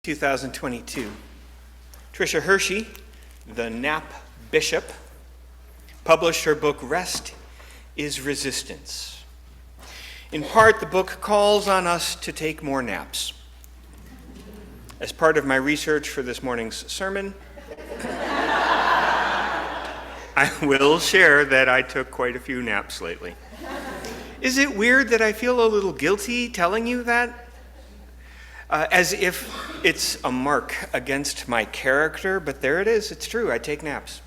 2022. Tricia Hersey, the nap bishop, published her book, Rest is Resistance. In part, the book calls on us to take more naps. As part of my research for this morning's sermon, I will share that I took quite a few naps lately. Is it weird that I feel a little guilty telling you that? As if it's a mark against my character, but there it is, it's true, I take naps.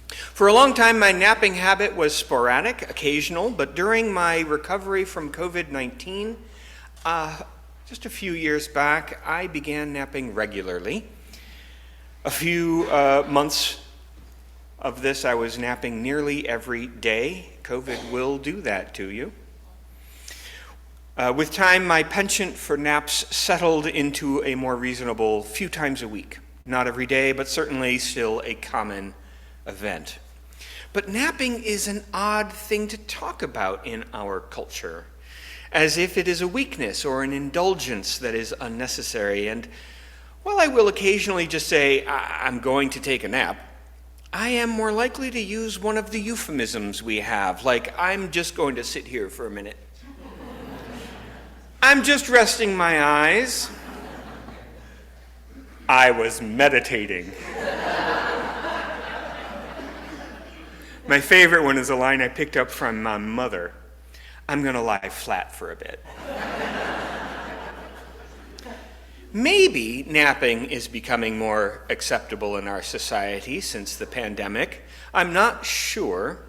For a long time, my napping habit was sporadic, occasional, but during my recovery from COVID-19, just a few years back, I began napping regularly. A few months of this, I was napping nearly every day. COVID will do that to you. With time, my penchant for naps settled into a more reasonable few times a week. Not every day, but certainly still a common event. But napping is an odd thing to talk about in our culture, as if it is a weakness or an indulgence that is unnecessary. And while I will occasionally just say, I'm going to take a nap, I am more likely to use one of the euphemisms we have, like, I'm just going to sit here for a minute. I'm just resting my eyes. I was meditating. My favorite one is a line I picked up from my mother. I'm going to lie flat for a bit. Maybe napping is becoming more acceptable in our society since the pandemic. I'm not sure.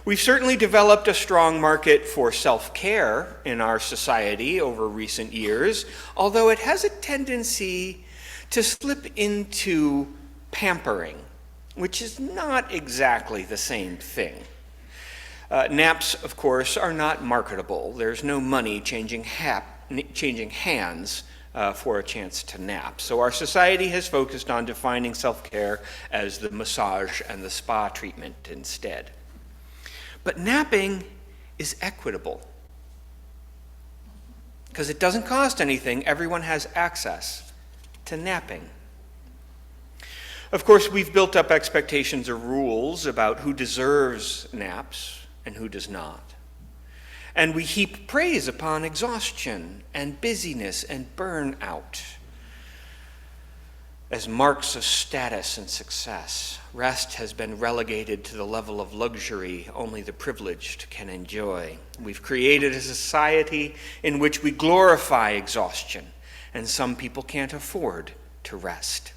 We've certainly developed a strong market for self-care in our society over recent years, although it has a tendency to slip into pampering, which is not exactly the same thing. Naps, of course, are not marketable. There's no money changing hands for a chance to nap. So our society has focused on defining self-care as the massage and the spa treatment instead. But napping is equitable because it doesn't cost anything. Everyone has access to napping. Of course, we've built up expectations or rules about who deserves naps and who does not. And we heap praise upon exhaustion and busyness and burnout as marks of status and success. Rest has been relegated to the level of luxury only the privileged can enjoy. We've created a society in which we glorify exhaustion, and some people can't afford to rest.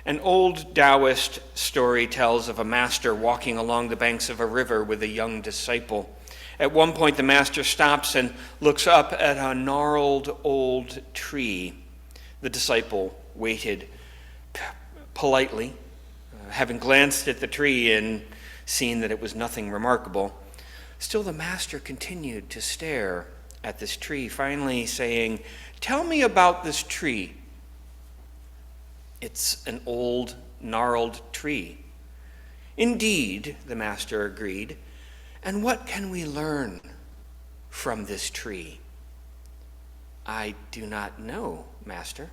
An old Taoist story tells of a master walking along the banks of a river with a young disciple. At one point, the master stops and looks up at a gnarled old tree. The disciple waited politely, having glanced at the tree and seen that it was nothing remarkable. Still, the master continued to stare at this tree, finally saying, "Tell me about this tree." "It's an old, gnarled tree." "Indeed," the master agreed. "And what can we learn from this tree?" "I do not know, master."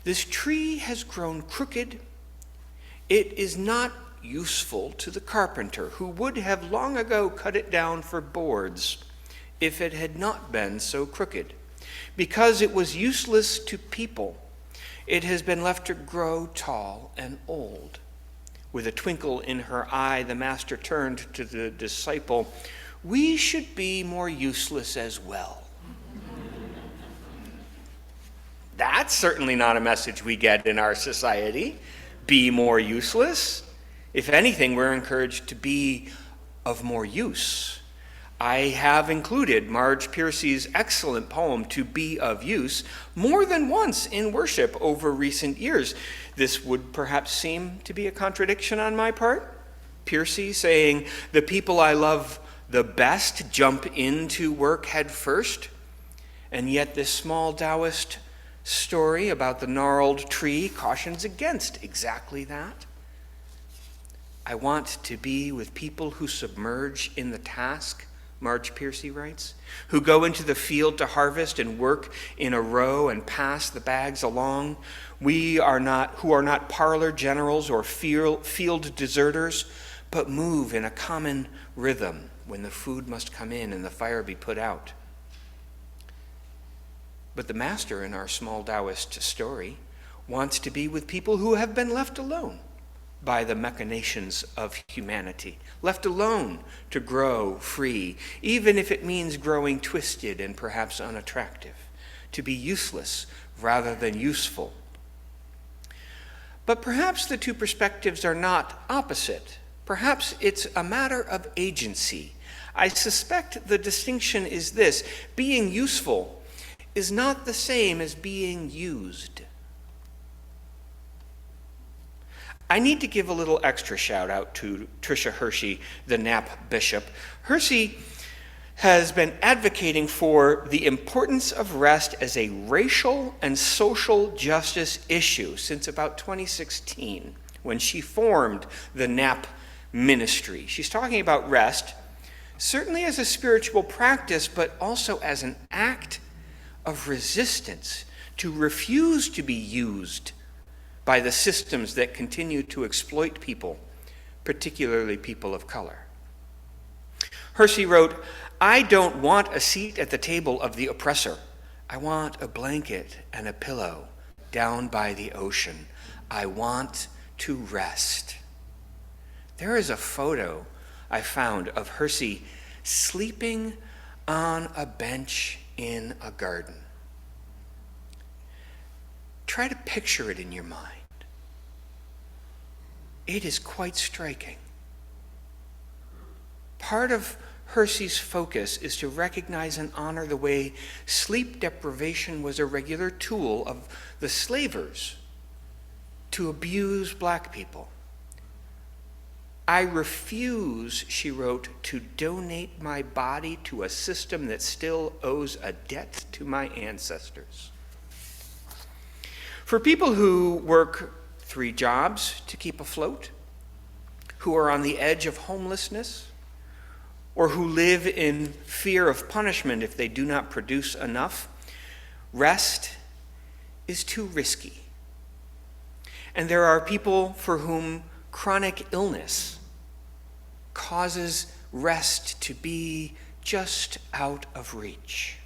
"This tree has grown crooked. It is not useful to the carpenter, who would have long ago cut it down for boards if it had not been so crooked. Because it was useless to people, it has been left to grow tall and old." With a twinkle in her eye, the master turned to the disciple. "We should be more useless as well." That's certainly not a message we get in our society. Be more useless. If anything, we're encouraged to be of more use. I have included Marge Piercy's excellent poem, "To Be of Use," more than once in worship over recent years. This would perhaps seem to be a contradiction on my part. Piercy saying, "The people I love the best jump into work head first," and yet this small Taoist story about the gnarled tree cautions against exactly that. I want to be with people who submerge in the task Marge Piercy writes, who go into the field to harvest and work in a row and pass the bags along. Who are not parlor generals or field deserters, but move in a common rhythm when the food must come in and the fire be put out. But the master in our small Taoist story wants to be with people who have been left alone by the machinations of humanity, left alone to grow free, even if it means growing twisted and perhaps unattractive, to be useless rather than useful. But perhaps the two perspectives are not opposite. Perhaps it's a matter of agency. I suspect the distinction is this: being useful is not the same as being used. I need to give a little extra shout out to Tricia Hersey, the Nap bishop. Hersey has been advocating for the importance of rest as a racial and social justice issue since about 2016, when she formed the Nap ministry. She's talking about rest, certainly as a spiritual practice, but also as an act of resistance, to refuse to be used by the systems that continue to exploit people, particularly people of color. Hersey wrote, "I don't want a seat at the table of the oppressor. I want a blanket and a pillow down by the ocean. I want to rest." There is a photo I found of Hersey sleeping on a bench in a garden. Try to picture it in your mind. It is quite striking. Part of Hersey's focus is to recognize and honor the way sleep deprivation was a regular tool of the slavers to abuse black people. "I refuse," she wrote, "to donate my body to a system that still owes a debt to my ancestors." For people who work 3 jobs to keep afloat, who are on the edge of homelessness, or who live in fear of punishment if they do not produce enough, rest is too risky. And there are people for whom chronic illness causes rest to be just out of reach.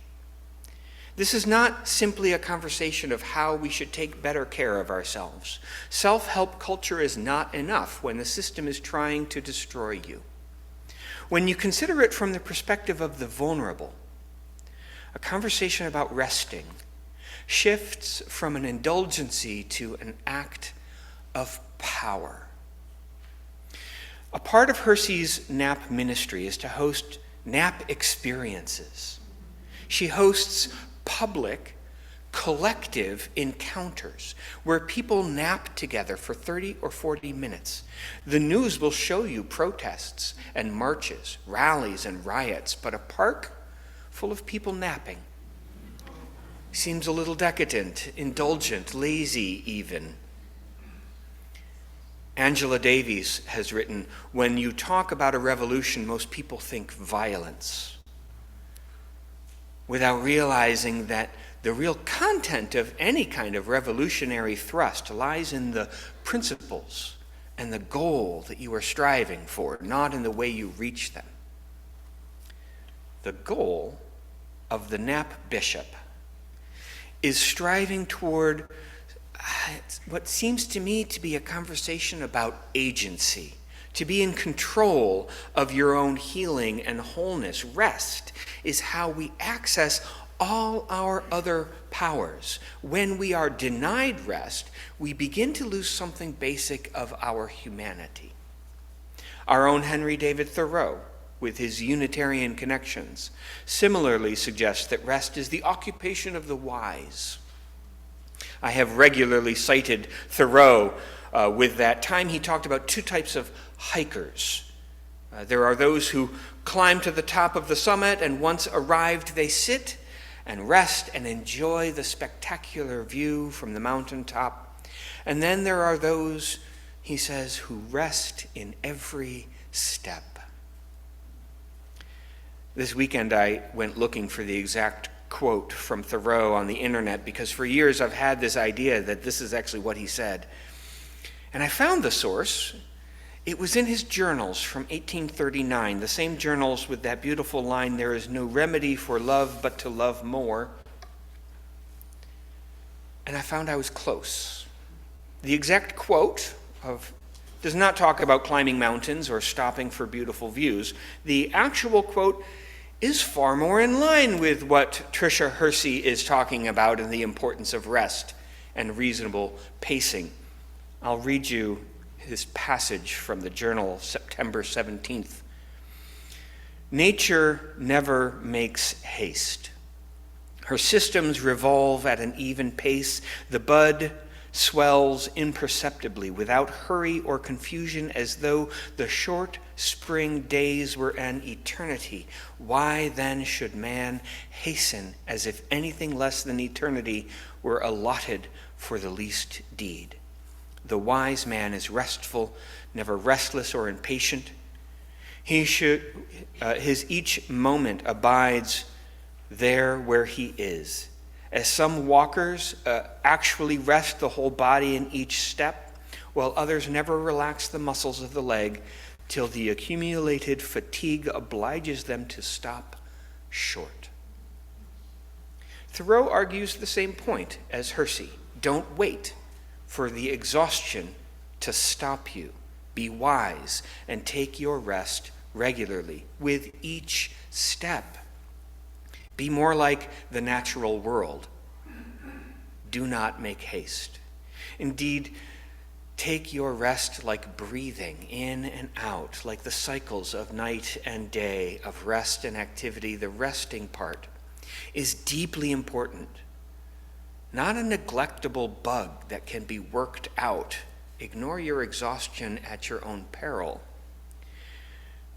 This is not simply a conversation of how we should take better care of ourselves. Self-help culture is not enough when the system is trying to destroy you. When you consider it from the perspective of the vulnerable, a conversation about resting shifts from an indulgency to an act of power. A part of Hersey's Nap ministry is to host Nap experiences. She hosts public, collective encounters where people nap together for 30 or 40 minutes. The news will show you protests and marches, rallies and riots, but a park full of people napping seems a little decadent, indulgent, lazy even. Angela Davies has written, "When you talk about a revolution, most people think violence, without realizing that the real content of any kind of revolutionary thrust lies in the principles and the goal that you are striving for, not in the way you reach them." The goal of the Nap bishop is striving toward what seems to me to be a conversation about agency, to be in control of your own healing and wholeness. Rest is how we access all our other powers. When we are denied rest, we begin to lose something basic of our humanity. Our own Henry David Thoreau, with his Unitarian connections, similarly suggests that rest is the occupation of the wise. I have regularly cited Thoreau with that. Time he talked about 2 types of hikers. There are those who climb to the top of the summit, and once arrived, they sit and rest and enjoy the spectacular view from the mountaintop. And then there are those, he says, who rest in every step. This weekend I went looking for the exact quote from Thoreau on the internet because for years I've had this idea that this is actually what he said. And I found the source. It was in his journals from 1839, the same journals with that beautiful line, "There is no remedy for love but to love more." And I found I was close. The exact quote does not talk about climbing mountains or stopping for beautiful views. The actual quote is far more in line with what Tricia Hersey is talking about in the importance of rest and reasonable pacing. I'll read you his passage from the journal, September 17th. "Nature never makes haste. Her systems revolve at an even pace. The bud swells imperceptibly, without hurry or confusion, as though the short spring days were an eternity. Why then should man hasten as if anything less than eternity were allotted for the least deed? The wise man is restful, never restless or impatient. His each moment abides there where he is. As some walkers actually rest the whole body in each step, while others never relax the muscles of the leg till the accumulated fatigue obliges them to stop short." Thoreau argues the same point as Hersey. Don't wait for the exhaustion to stop you. Be wise and take your rest regularly with each step. Be more like the natural world. Do not make haste. Indeed, take your rest like breathing in and out, like the cycles of night and day, of rest and activity. The resting part is deeply important, not a neglectable bug that can be worked out. Ignore your exhaustion at your own peril.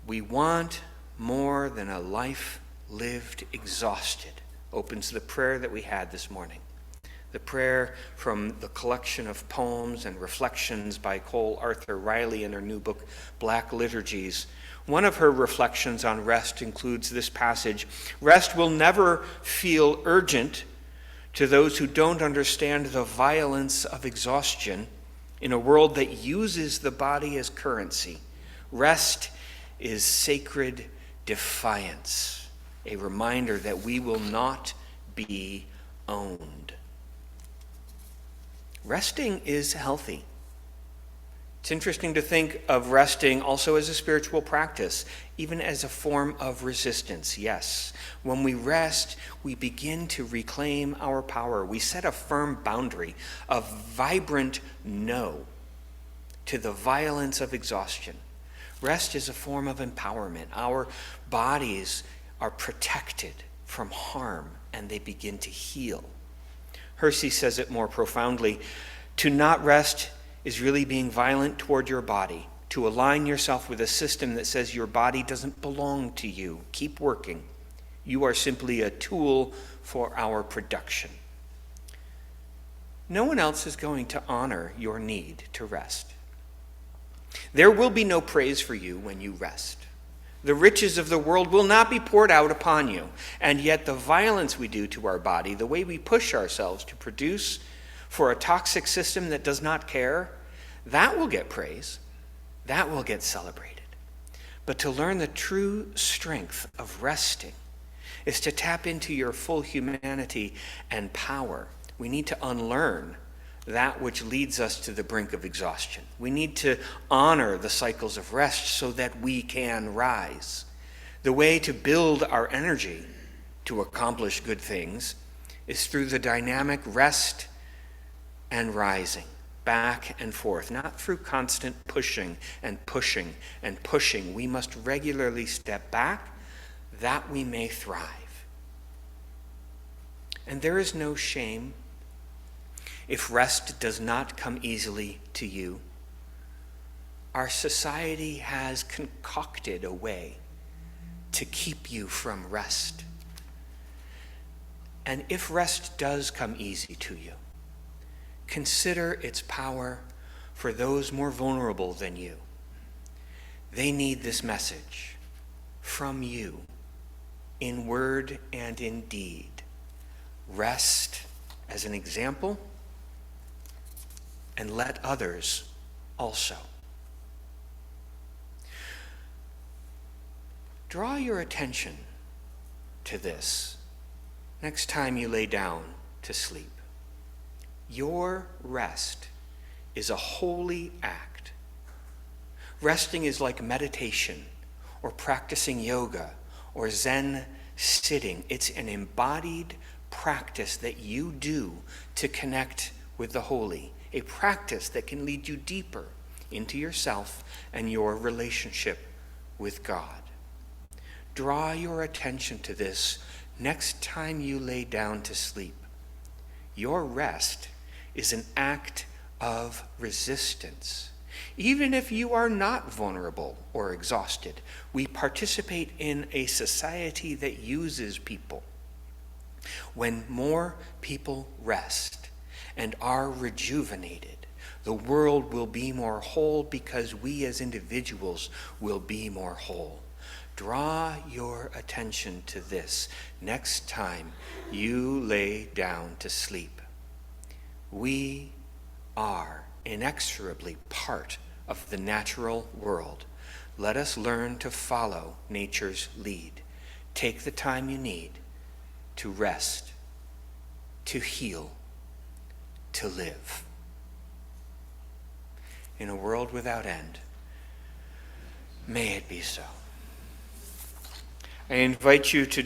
We want more than a life lived exhausted, opens the prayer that we had this morning. The prayer from the collection of poems and reflections by Cole Arthur Riley in her new book, Black Liturgies. One of her reflections on rest includes this passage: "Rest will never feel urgent to those who don't understand the violence of exhaustion in a world that uses the body as currency. Rest is sacred defiance, a reminder that we will not be owned." Resting is healthy. It's interesting to think of resting also as a spiritual practice, even as a form of resistance. Yes, when we rest, we begin to reclaim our power. We set a firm boundary, a vibrant no to the violence of exhaustion. Rest is a form of empowerment. Our bodies are protected from harm, and they begin to heal. Hersey says it more profoundly. To not rest is really being violent toward your body, to align yourself with a system that says your body doesn't belong to you. Keep working. You are simply a tool for our production. No one else is going to honor your need to rest. There will be no praise for you when you rest. The riches of the world will not be poured out upon you. And yet the violence we do to our body, the way we push ourselves to produce for a toxic system that does not care, that will get praise. That will get celebrated. But to learn the true strength of resting is to tap into your full humanity and power. We need to unlearn that which leads us to the brink of exhaustion. We need to honor the cycles of rest so that we can rise. The way to build our energy to accomplish good things is through the dynamic rest and rising, back and forth, not through constant pushing and pushing and pushing. We must regularly step back that we may thrive. And there is no shame if rest does not come easily to you. Our society has concocted a way to keep you from rest. And if rest does come easy to you, consider its power for those more vulnerable than you. They need this message from you in word and in deed. Rest as an example, and let others also. Draw your attention to this next time you lay down to sleep. Your rest is a holy act. Resting is like meditation or practicing yoga or Zen sitting. It's an embodied practice that you do to connect with the holy, a practice that can lead you deeper into yourself and your relationship with God. Draw your attention to this next time you lay down to sleep. Your rest is an act of resistance. Even if you are not vulnerable or exhausted, we participate in a society that uses people. When more people rest and are rejuvenated, the world will be more whole because we as individuals will be more whole. Draw your attention to this next time you lay down to sleep. We are inexorably part of the natural world. Let us learn to follow nature's lead. Take the time you need to rest, to heal, to live. In a world without end, may it be so. I invite you to